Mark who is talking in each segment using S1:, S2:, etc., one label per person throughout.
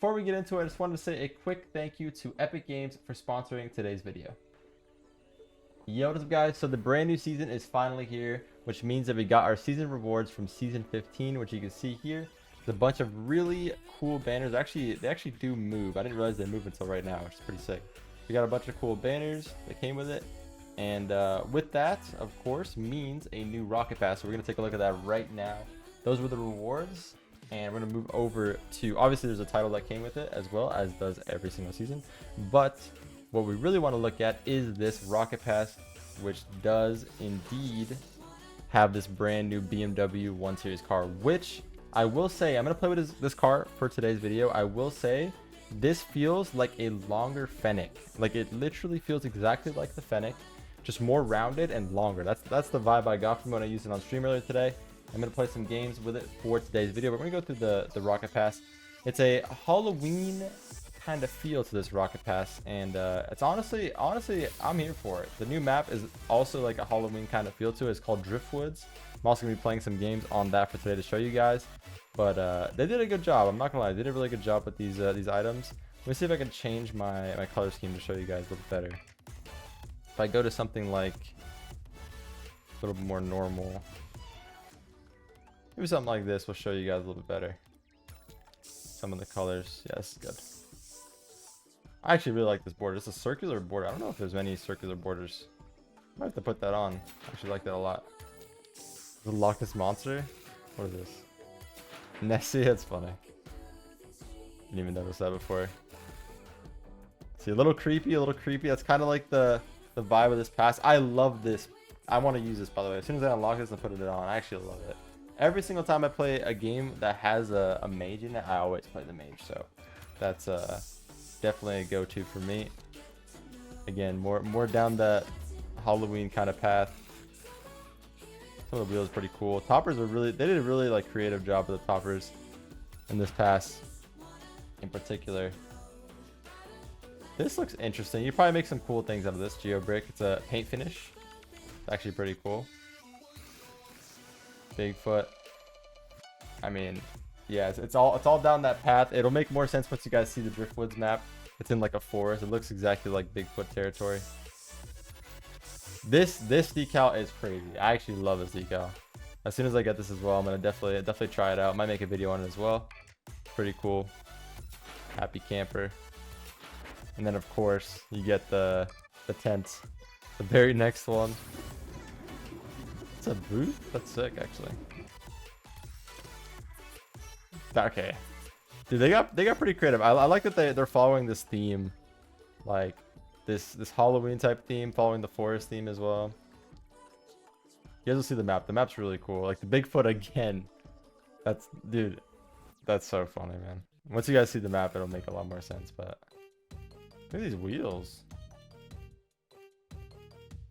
S1: before we get into it, I just wanted to say a quick thank you to Epic Games for sponsoring today's video. Yo, what's up guys? So the brand new season is finally here, which means that we got our season rewards from season 15, which you can see here. There's a bunch of really cool banners. Actually, they actually do move. I didn't realize they move until right now, which is pretty sick. We got a bunch of cool banners that came with it. And with that, of course, means a new rocket pass. So we're going to take a look at that right now. Those were the rewards. And we're going to move over to, obviously there's a title that came with it as well, as does every single season. But what we really want to look at is this rocket pass, which does indeed have this brand new BMW 1 Series car, which I will say, I'm going to play with this car for today's video. I will say this feels like a longer Fennec. Like it literally feels exactly like the Fennec, just more rounded and longer. That's the vibe I got from when I used it on stream earlier today. I'm going to play some games with it for today's video. We're going to go through the rocket pass. It's a Halloween kind of feel to this rocket pass, and it's honestly I'm here for it. The new map is also like a Halloween kind of feel to it. It's called Driftwoods. I'm also going to be playing some games on that for today to show you guys. But they did a good job. I'm not going to lie. They did a really good job with these items. Let me see if I can change my color scheme to show you guys a little better. If I go to something like a little bit more normal, maybe something like this will show you guys a little bit better. Some of the colors. Yeah, this is good. I actually really like this border. It's a circular border. I don't know if there's many circular borders. Might have to put that on. I actually like that a lot. The Loch Ness Monster? What is this? Nessie? That's funny. Didn't even notice that before. See, a little creepy, a little creepy. That's kind of like the vibe of this pass. I love this. I want to use this, by the way. As soon as I unlock this and put it on, I actually love it. Every single time I play a game that has a mage in it, I always play the mage. So that's definitely a go-to for me. Again, more down that Halloween kind of path. Some of the wheels are pretty cool. Toppers are they did a really like creative job with the toppers in this pass in particular. This looks interesting. You probably make some cool things out of this Geo brick. It's a paint finish. It's actually pretty cool. Bigfoot. I mean, yeah, it's all down that path. It'll make more sense once you guys see the Driftwoods map. It's in like a forest. It looks exactly like Bigfoot territory. This decal is crazy. I actually love this decal. As soon as I get this as well, I'm gonna definitely try it out. Might make a video on it as well. Pretty cool. Happy camper. And then of course you get the tent. The very next one. It's a boot? That's sick actually. Okay. Dude, they got pretty creative. I like that they're following this theme. Like this Halloween type theme, following the forest theme as well. You guys will see the map. The map's really cool. Like the Bigfoot again. Dude, that's so funny, man. Once you guys see the map, it'll make a lot more sense. But look at these wheels.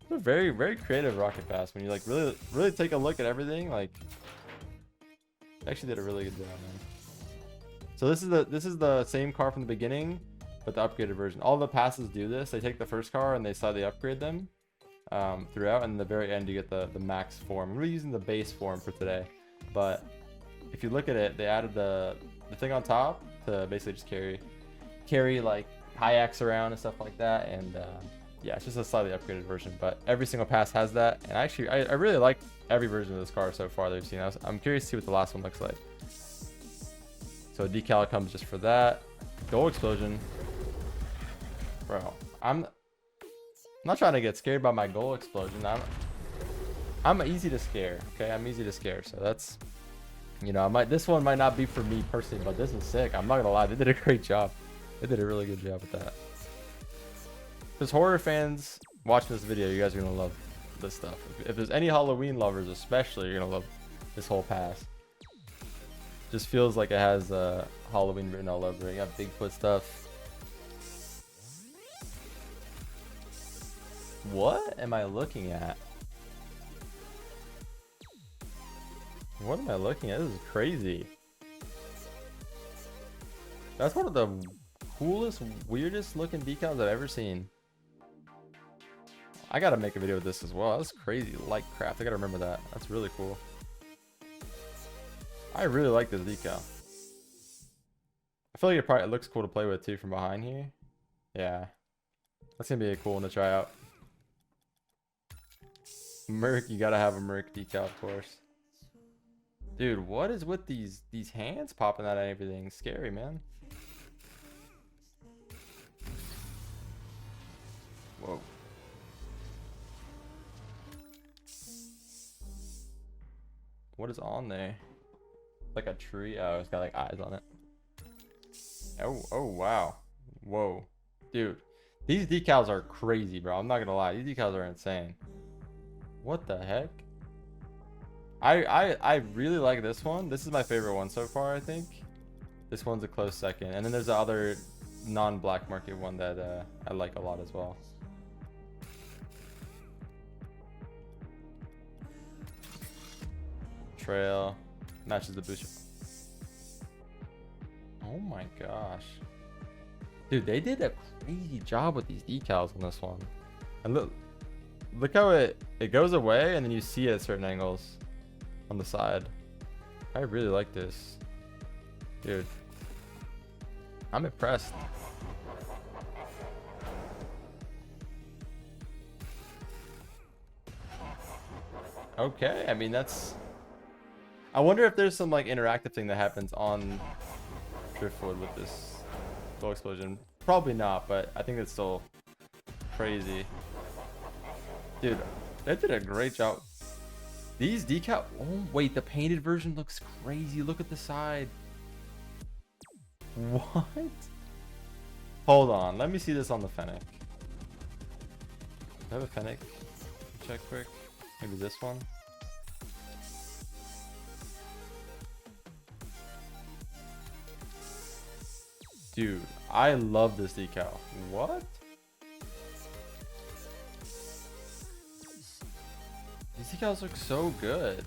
S1: It's a very creative rocket pass when you like really take a look at everything. Like, actually did a really good job, man. So this is the same car from the beginning, but the upgraded version. All the passes do this. They take the first car and they slightly upgrade them throughout, and in the very end you get the max form. I'm really using the base form for today, but if you look at it, they added the thing on top to basically just carry like kayaks around and stuff like that. And yeah, it's just a slightly upgraded version, but every single pass has that. And actually, I really like every version of this car so far that we've seen. I'm curious to see what the last one looks like. So decal comes just for that. Goal explosion. Bro, I'm not trying to get scared by my goal explosion. I'm easy to scare. Okay, I'm easy to scare. So that's, you know, this one might not be for me personally, but this is sick. I'm not gonna lie, they did a great job. They did a really good job with that. As horror fans watching this video, you guys are gonna love this stuff. If there's any Halloween lovers, especially, you're gonna love this whole pass. Just feels like it has Halloween written all over it. You got Bigfoot stuff. What am I looking at? What am I looking at? This is crazy. That's one of the coolest, weirdest looking decals I've ever seen. I gotta make a video with this as well. That's crazy. Light craft. I gotta remember that. That's really cool. I really like this decal. I feel like it looks cool to play with too from behind here. Yeah. That's gonna be a cool one to try out. Merc, you gotta have a Merc decal, of course. Dude, what is with these hands popping out and everything? Scary, man. Whoa. What is on there? Like a tree? Oh, it's got like eyes on it. Oh wow. Whoa. Dude, these decals are crazy, bro. I'm not gonna lie. These decals are insane. What the heck? I really like this one. This is my favorite one so far, I think. This one's a close second. And then there's the other non-black market one that I like a lot as well. Trail matches the booster. Oh my gosh. Dude, they did a crazy job with these decals on this one. And look how it goes away and then you see it at certain angles on the side. I really like this. Dude, I'm impressed. Okay, I mean, that's... I wonder if there's some like interactive thing that happens on Driftwood with this glow explosion. Probably not, but I think it's still crazy. Dude, they did a great job. These decal... Oh, wait, the painted version looks crazy. Look at the side. What? Hold on, let me see this on the Fennec. Do I have a Fennec? Check quick. Maybe this one. Dude, I love this decal. What? These decals look so good.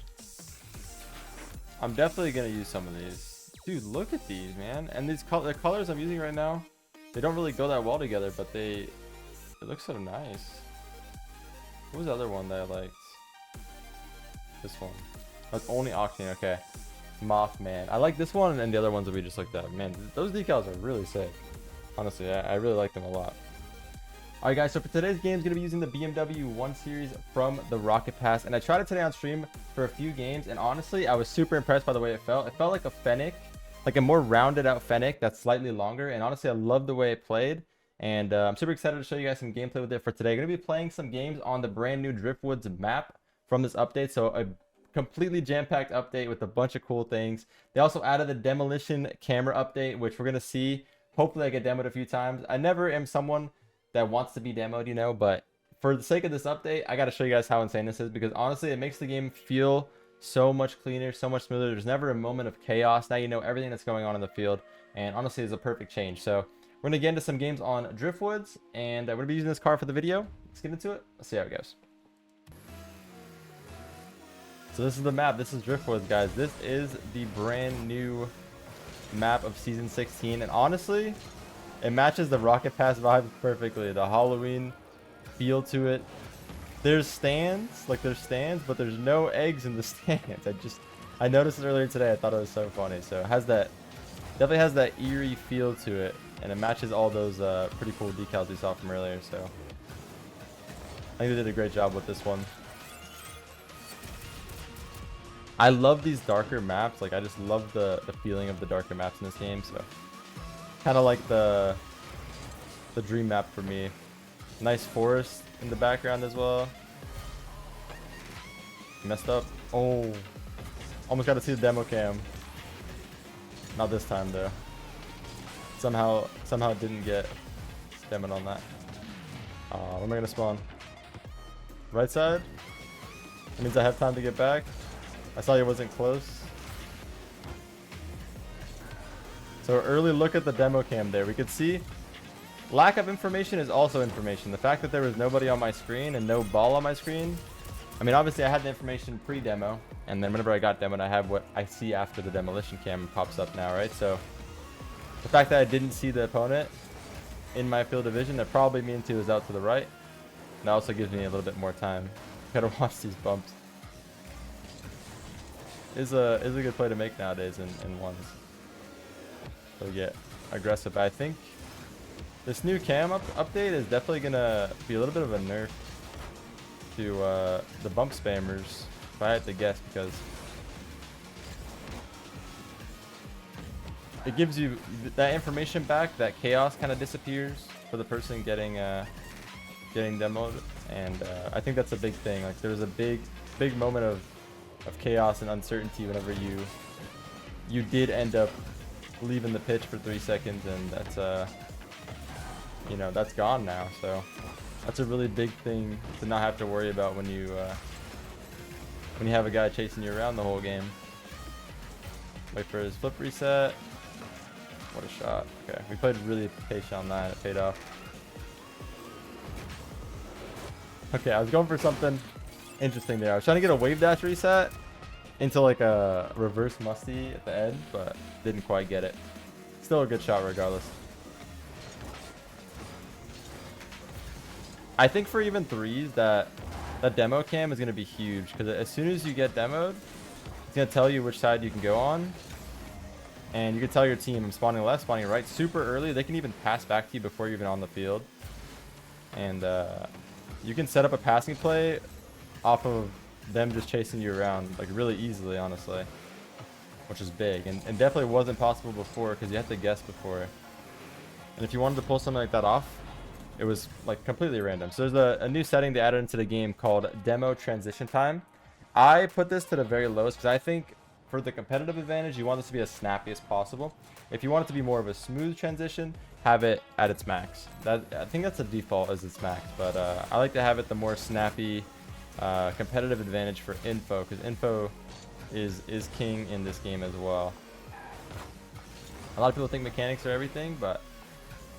S1: I'm definitely gonna use some of these. Dude, look at these, man. And these the colors I'm using right now, they don't really go that well together, but they look so nice. What was the other one that I liked? This one. That's only Octane. Okay. Mothman. I like this one, and the other ones that we just looked at. Man, those decals are really sick. Honestly, I really like them a lot. Alright guys, so for today's game, is going to be using the BMW 1 Series from the Rocket Pass. And I tried it today on stream for a few games, and honestly, I was super impressed by the way it felt. It felt like a Fennec, like a more rounded out Fennec that's slightly longer. And honestly, I love the way it played. And I'm super excited to show you guys some gameplay with it for today. I'm going to be playing some games on the brand new Driftwoods map from this update. So a completely jam-packed update with a bunch of cool things. They also added the Demolition camera update, which we're going to see. Hopefully I get demoed a few times. I never am someone that wants to be demoed, you know, but for the sake of this update, I got to show you guys how insane this is, because honestly, it makes the game feel so much cleaner, so much smoother. There's never a moment of chaos. Now you know everything that's going on in the field, and honestly, it's a perfect change. So we're going to get into some games on Driftwoods, and I'm going to be using this car for the video. Let's get into it. Let's see how it goes. So this is the map. This is Driftwoods, guys. This is the brand new map of Season 16, and honestly, it matches the Rocket Pass vibe perfectly. The Halloween feel to it. There's stands, but there's no eggs in the stands. I noticed it earlier today. I thought it was so funny. So it has that, definitely has that eerie feel to it, and it matches all those pretty cool decals we saw from earlier. So I think they did a great job with this one. I love these darker maps. Like, I just love the feeling of the darker maps in this game. So kind of like the dream map for me. Nice forest in the background as well. Messed up. Oh, almost got to see the demo cam. Not this time though. Somehow didn't get demoed on that. Where am I gonna spawn? Right side? That means I have time to get back. I saw you wasn't close. So early look at the demo cam there. We could see lack of information is also information. The fact that there was nobody on my screen and no ball on my screen. I mean, obviously I had the information pre-demo, and then whenever I got demoed, I have what I see after the demolition cam pops up now, right? So the fact that I didn't see the opponent in my field of vision, that probably means he was out to the right. That also gives me a little bit more time. Gotta watch these bumps. Is a good play to make nowadays in ones. So yeah, aggressive. I think this new cam update is definitely gonna be a little bit of a nerf to the bump spammers, if I had to guess, because it gives you that information back. That chaos kind of disappears for the person getting demoed, and I think that's a big thing. Like, there was a big moment of chaos and uncertainty whenever you did end up leaving the pitch for 3 seconds, and that's you know, that's gone now. So that's a really big thing to not have to worry about when you have a guy chasing you around the whole game. Wait for his flip reset. What a shot. Okay, we played really patient on that. It paid off. Okay, I was going for something interesting there. I was trying to get a wave dash reset into like a reverse musty at the end, but didn't quite get it. Still a good shot regardless. I think for even threes, that demo cam is going to be huge, because as soon as you get demoed, it's going to tell you which side you can go on, and you can tell your team, I'm spawning left, spawning right, super early. They can even pass back to you before you're even on the field, and you can set up a passing play off of them just chasing you around, like, really easily, honestly, which is big, and definitely wasn't possible before, because you had to guess before. And if you wanted to pull something like that off, it was like completely random. So there's a new setting they added into the game called demo transition time. I put this to the very lowest because I think for the competitive advantage, you want this to be as snappy as possible. If you want it to be more of a smooth transition, have it at its max. I think that's the default as its max, but I like to have it the more snappy competitive advantage for info, because info is king in this game as well. A lot of people think mechanics are everything, but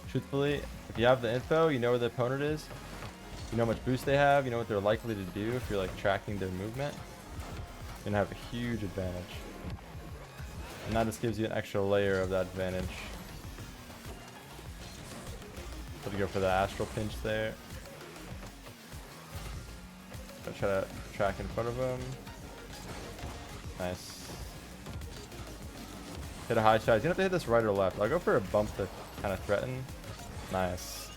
S1: truthfully, if you have the info, you know where the opponent is, you know how much boost they have, you know what they're likely to do. If you're like tracking their movement, you're gonna have a huge advantage, and that just gives you an extra layer of that advantage. So to go for the astral pinch there. I'll try to track in front of him. Nice. Hit a high shot. You don't have to hit this right or left. I'll go for a bump to kind of threaten. Nice.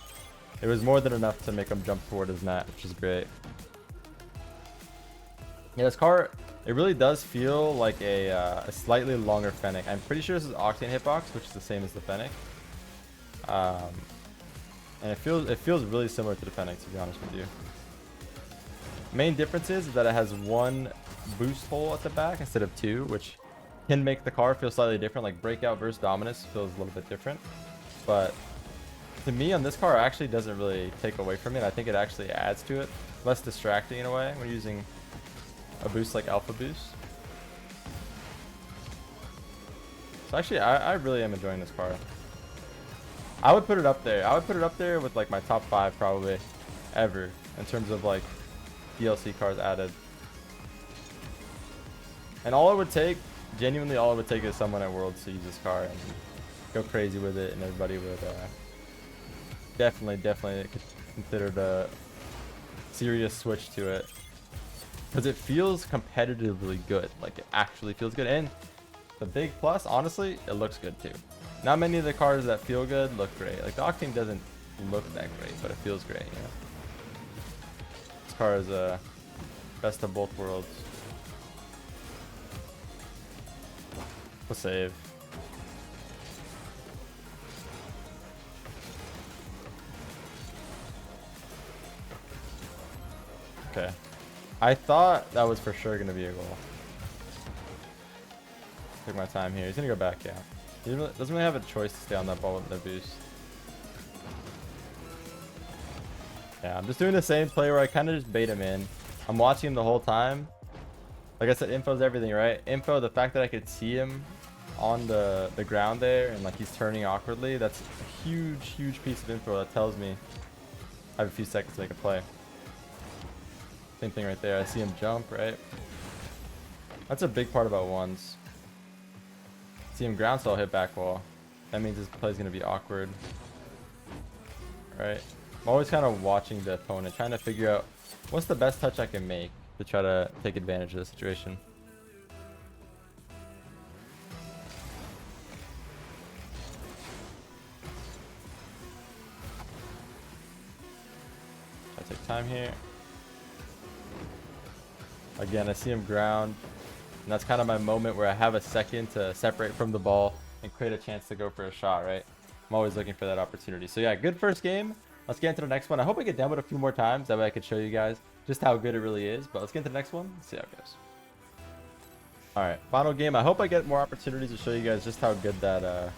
S1: It was more than enough to make him jump toward his net, which is great. Yeah, this car, it really does feel like a slightly longer Fennec. I'm pretty sure this is Octane hitbox, which is the same as the Fennec. And it feels really similar to the Fennec, to be honest with you. Main difference is that it has one boost hole at the back instead of two, which can make the car feel slightly different. Like breakout versus dominance feels a little bit different, but to me on this car it actually doesn't really take away from it. I think it actually adds to it. Less distracting in a way when using a boost like Alpha Boost. So actually I really am enjoying this car. I would put it up there. I would put it up there with like my top 5 probably ever in terms of like DLC cars added. And all it would take, genuinely all it would take, is someone at Worlds to use this car and go crazy with it, and everybody would definitely consider the serious switch to it, because it feels competitively good. Like, it actually feels good, and the big plus, honestly, it looks good too. Not many of the cars that feel good look great. Like the Octane doesn't look that great, but it feels great, you know. This car is best of both worlds. A save. Okay. I thought that was for sure going to be a goal. Take my time here. He's going to go back, yeah. He doesn't really have a choice to stay on that ball with no boost. Yeah, I'm just doing the same play where I kind of just bait him in. I'm watching him the whole time. Like I said, info's everything, right? Info, the fact that I could see him on the ground there and like he's turning awkwardly, that's a huge piece of info that tells me I have a few seconds to make a play. Same thing right there. I see him jump, right? That's a big part about ones. See him ground stall hit back wall. That means his play's gonna be awkward. Right? I'm always kind of watching the opponent, trying to figure out what's the best touch I can make to try to take advantage of the situation. take time here. Again, I see him ground. And that's kind of my moment where I have a second to separate from the ball and create a chance to go for a shot, right? I'm always looking for that opportunity. So yeah, good first game. Let's get into the next one. I hope I get demoed a few more times. That way I could show you guys just how good it really is. But let's get into the next one. Let's see how it goes. All right, final game. I hope I get more opportunities to show you guys just how good that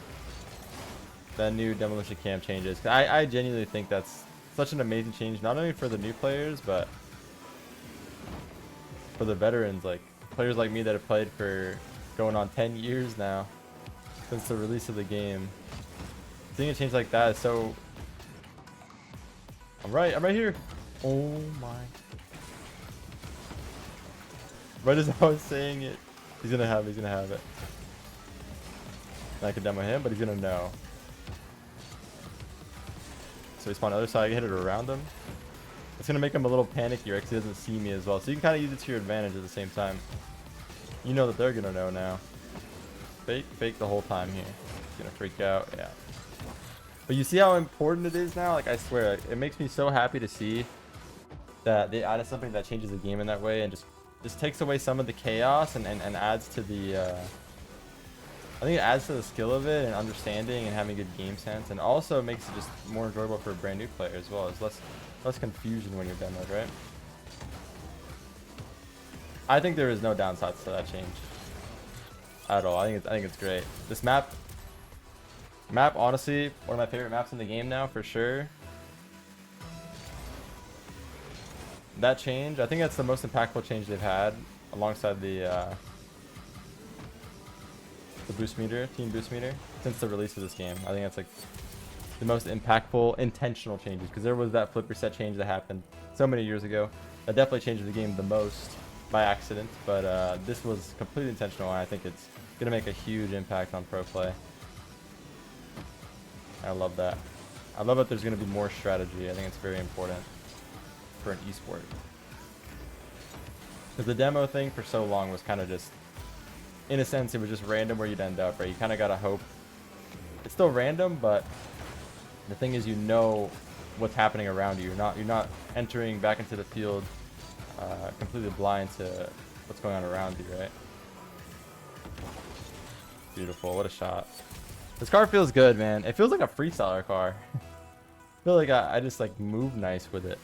S1: that new Demolition cam change is. I genuinely think that's such an amazing change, not only for the new players, but for the veterans, like players like me that have played for going on 10 years now since the release of the game. Seeing a change like that is so... I'm right here. Oh my. Right as I was saying it, he's gonna have it. And I can demo him, but he's gonna know. So he spawned on the other side, I can hit it around him. It's gonna make him a little panicky, right? Because he doesn't see me as well. So you can kind of use it to your advantage at the same time. You know that they're gonna know now. Fake the whole time here. He's gonna freak out, yeah. But you see how important it is now? Like, I swear, it makes me so happy to see that they added something that changes the game in that way and just takes away some of the chaos and adds to the I think it adds to the skill of it and understanding and having good game sense, and also makes it just more enjoyable for a brand new player as well. There's less confusion when you're demoed, right? I think there is no downsides to that change at all. I think it's great. This map honestly, one of my favorite maps in the game now for sure. That change, I think that's the most impactful change they've had, alongside the boost meter, team boost meter, since the release of this game. I think that's like the most impactful intentional changes, because there was that flip reset change that happened so many years ago that definitely changed the game the most by accident, but this was completely intentional, and I think it's gonna make a huge impact on pro play. I love that. I love that there's gonna be more strategy. I think it's very important for an esport, because the demo thing for so long was kind of just, in a sense, it was just random where you'd end up, right? You kind of gotta hope. It's still random, but the thing is, you know what's happening around you. You're not entering back into the field completely blind to what's going on around you, right? Beautiful. What a shot. This car feels good, man. It feels like a freestyler car. I feel like I just like move nice with it.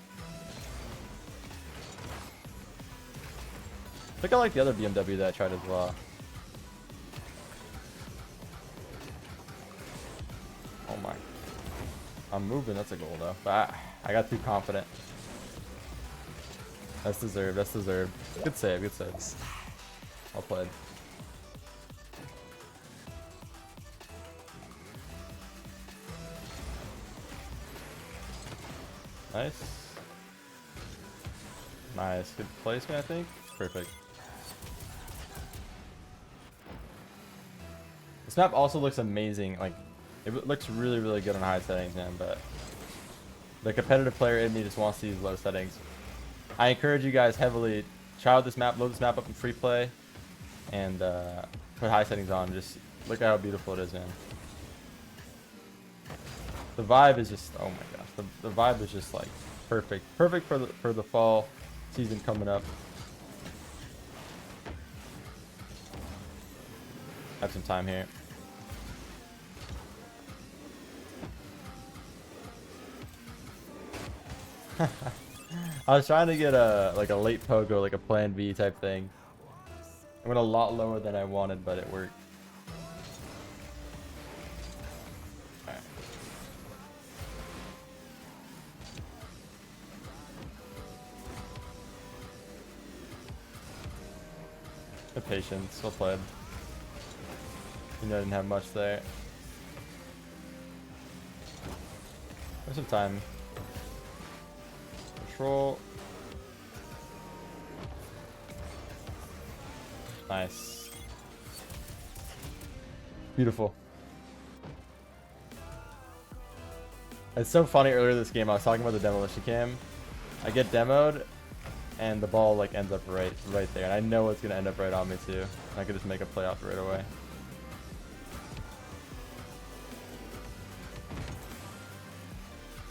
S1: I think I like the other BMW that I tried as well. Oh my. I'm moving. That's a goal though. But I got too confident. That's deserved. That's deserved. Good save. Good save. Well played. Nice. Nice. Good placement, I think. Perfect. This map also looks amazing. Like, it looks really, really good on high settings, man, but the competitive player in me just wants to use low settings. I encourage you guys heavily, try out this map, load this map up in free play, and put high settings on. Just look at how beautiful it is, man. The vibe is just, oh my gosh, the vibe is just like perfect. Perfect for the fall season coming up. Have some time here. I was trying to get a late pogo, like a plan B type thing. I went a lot lower than I wanted, but it worked. Alright. Good patience, well played. You know, I didn't have much there. There's some time. Control. Nice. Beautiful. It's so funny, earlier this game I was talking about the demolition cam. I get demoed and the ball like ends up right there, and I know it's gonna end up right on me too. I could just make a play off it right away.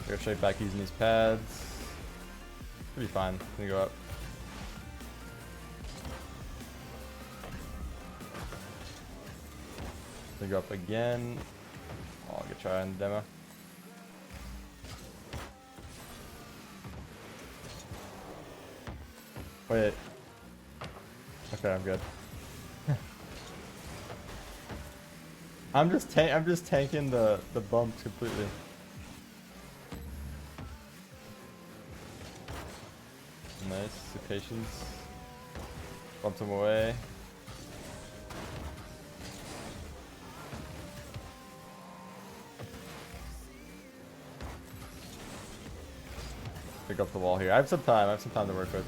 S1: Go straight back using these pads. Should be fine. Let me go up. Let me go up again. Oh, I'll get try on demo. Wait. Okay, I'm good. I'm just tanking the bumps completely. Nice, patience. Bumped him away. Pick up the wall here. I have some time to work with.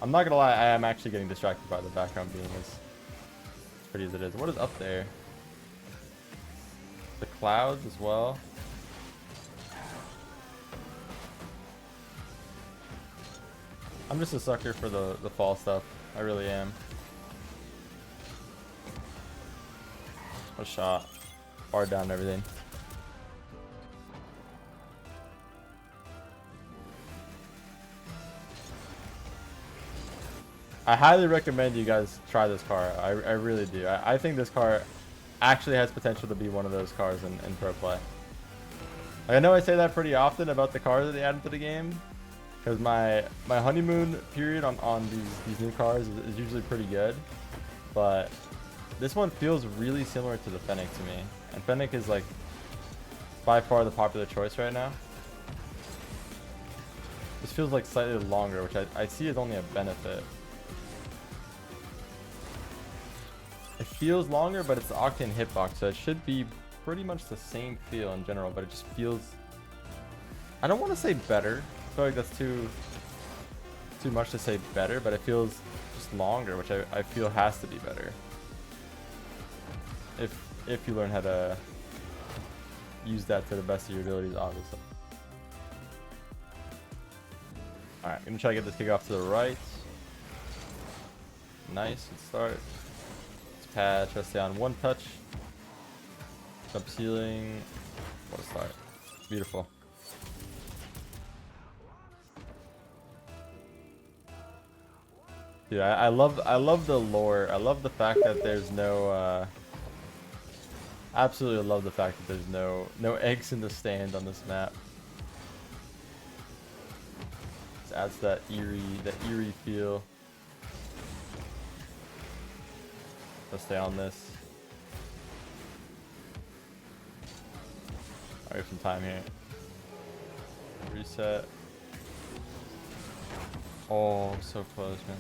S1: I'm not gonna lie, I am actually getting distracted by the background being as pretty as it is. What is up there? The clouds as well. I'm just a sucker for the fall stuff. I really am. What a shot. Bar down and everything. I highly recommend you guys try this car. I really do. I think this car actually has potential to be one of those cars in pro play. I know I say that pretty often about the cars that they added to the game, because my honeymoon period on these new cars is usually pretty good, but this one feels really similar to the Fennec to me, and Fennec is like by far the popular choice right now. This feels like slightly longer, which I see as only a benefit. It feels longer, but it's the Octane hitbox, so it should be pretty much the same feel in general, but it just feels, I don't want to say better. I feel like that's too much to say better, but it feels just longer, which I feel has to be better. If you learn how to use that to the best of your abilities, obviously. Alright, I'm gonna try to get this kick off to the right. Nice, good start. Pad, try to stay on one touch. Jump ceiling. What a start. Beautiful. Dude, I love the lore. I love the fact that there's no absolutely love the fact that there's no eggs in the stand on this map. Just adds that eerie feel. Let's stay on this. I have some time here. Reset. Oh, I'm so close, man.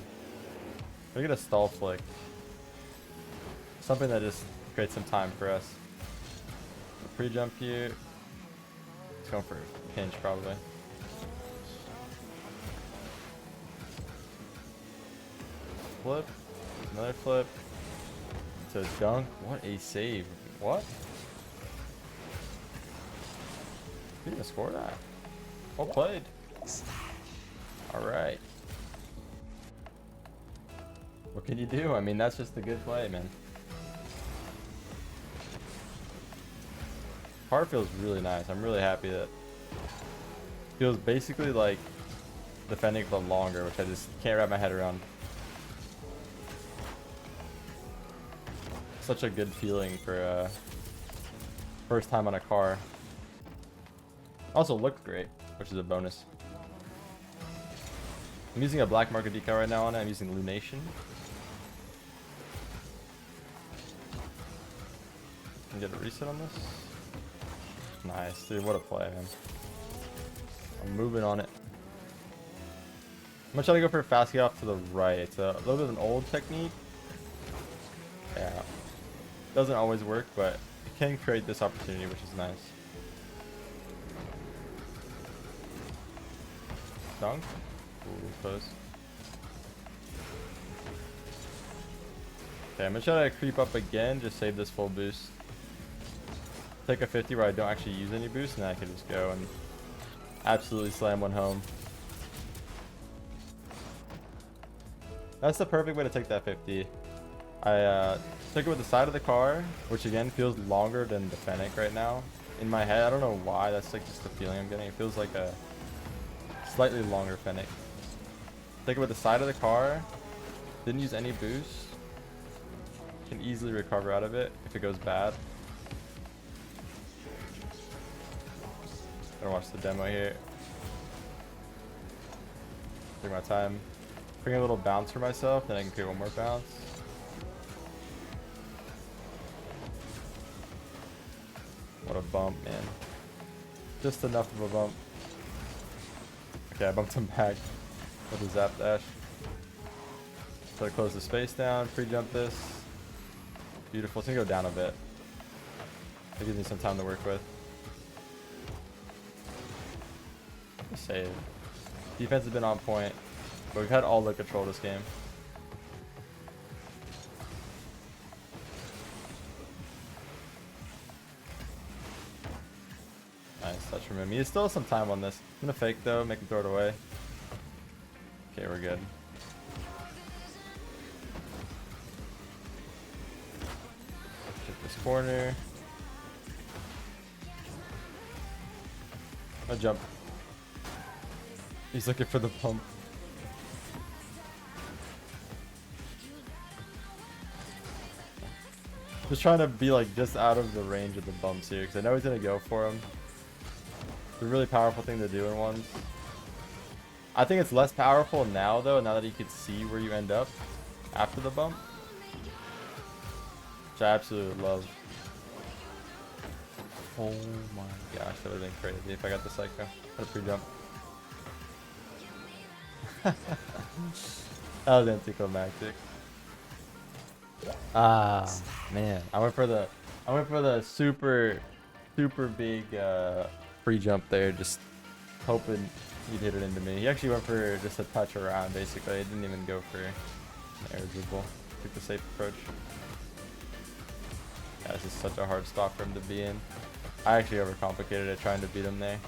S1: Let me get a stall flick. Something that just creates some time for us. Pre-jump here. It's going for a pinch, probably. Flip. Another flip. To dunk. What a save. What? You didn't score that. Well played. Alright. What can you do? I mean, that's just a good play, man. Car feels really nice. I'm really happy that it feels basically like the Fennec but longer, which I just can't wrap my head around. Such a good feeling for first time on a car. Also looked great, which is a bonus. I'm using a black market decal right now on it. I'm using Lunation. Can get a reset on this. Nice, dude. What a play, man. I'm moving on it. I'm gonna try to go for a fast get off to the right. It's a little bit of an old technique. Yeah. Doesn't always work, but it can create this opportunity, which is nice. Dunk. Ooh, close. Okay, I'm gonna try to creep up again, just save this full boost. Take a 50 where I don't actually use any boost, and then I can just go and absolutely slam one home. That's the perfect way to take that 50. I took it with the side of the car, which again feels longer than the Fennec right now. In my head, I don't know why, that's like just the feeling I'm getting. It feels like a slightly longer Fennec. Think about the side of the car. Didn't use any boost. Can easily recover out of it if it goes bad. Gonna watch the demo here. Take my time. Bring a little bounce for myself, then I can create one more bounce. What a bump, man. Just enough of a bump. Okay, I bumped him back with a zap dash. So I close the space down, pre-jump this. Beautiful. It's gonna go down a bit. It gives me some time to work with. Save. Defense has been on point, but we've had all the control this game. Nice touch from him. He still has some time on this. I'm gonna fake though, make him throw it away. Okay, we're good. Check this corner. I'll jump. He's looking for the pump. Just trying to be like just out of the range of the bumps here because I know he's gonna go for him. It's a really powerful thing to do in ones. I think it's less powerful now though, now that you can see where you end up after the bump. Which I absolutely love. Oh my gosh, that would have been crazy if I got the psycho. What a pre-jump. That was anticlimactic. Ah man, I went for the super big free jump there, just hoping he'd hit it into me. He actually went for just a touch around basically. He didn't even go for an air dribble. Took the safe approach. Yeah, this is such a hard spot for him to be in. I actually overcomplicated it trying to beat him there.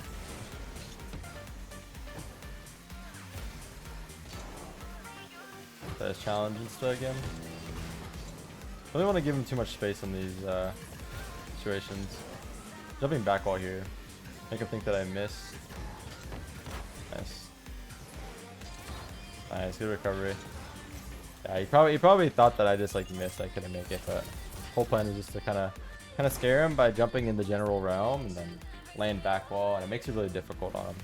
S1: That's challenge instead again. I don't want to give him too much space on these situations. Jumping back wall here. Make him think that I missed. Nice. Nice, good recovery. Yeah, he probably thought that I just like missed. I couldn't make it, but whole plan is just to kind of scare him by jumping in the general realm and then land back wall, and it makes it really difficult on him.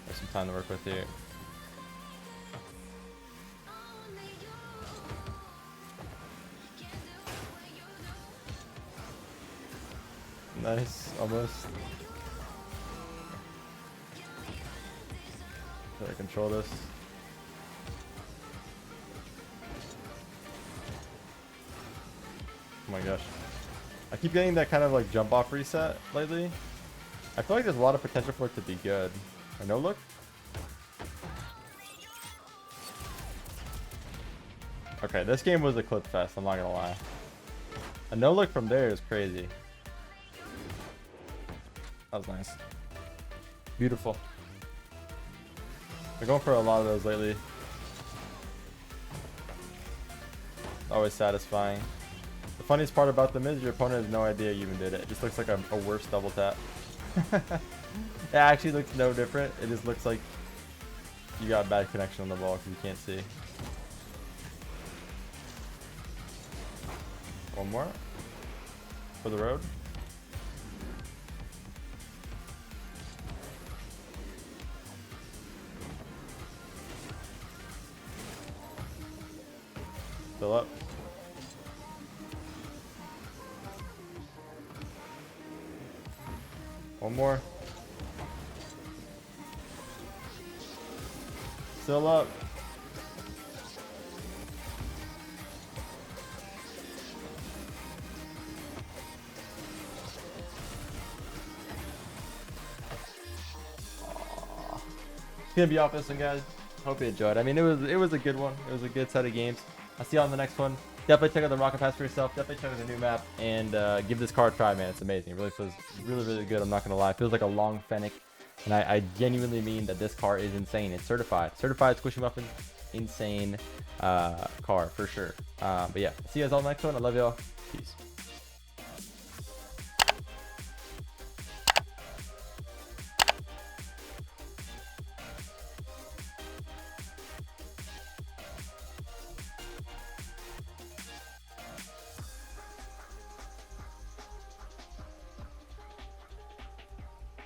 S1: There's some time to work with here. Nice, almost. Gotta control this. Oh my gosh. I keep getting that kind of like jump off reset lately. I feel like there's a lot of potential for it to be good. Or no look? Okay, this game was a clip fest, I'm not gonna lie. A no look from there is crazy. That was nice. Beautiful. We're going for a lot of those lately. Always satisfying. The funniest part about them is your opponent has no idea you even did it. It just looks like a worse double tap. It actually looks no different. It just looks like you got a bad connection on the ball because you can't see. One more for the road. Fill up. One more. Still up. It's gonna be off this one, guys. Hope you enjoyed. I mean, it was a good one. It was a good set of games. I'll see you on the next one. Definitely check out the Rocket Pass for yourself. Definitely check out the new map and give this car a try, man. It's amazing. It really feels really good. I'm not gonna lie. It feels like a long Fennec, and I genuinely mean that this car is insane. It's certified SquishyMuffinz, insane car for sure. But yeah, see you guys all next one. I love y'all. Peace.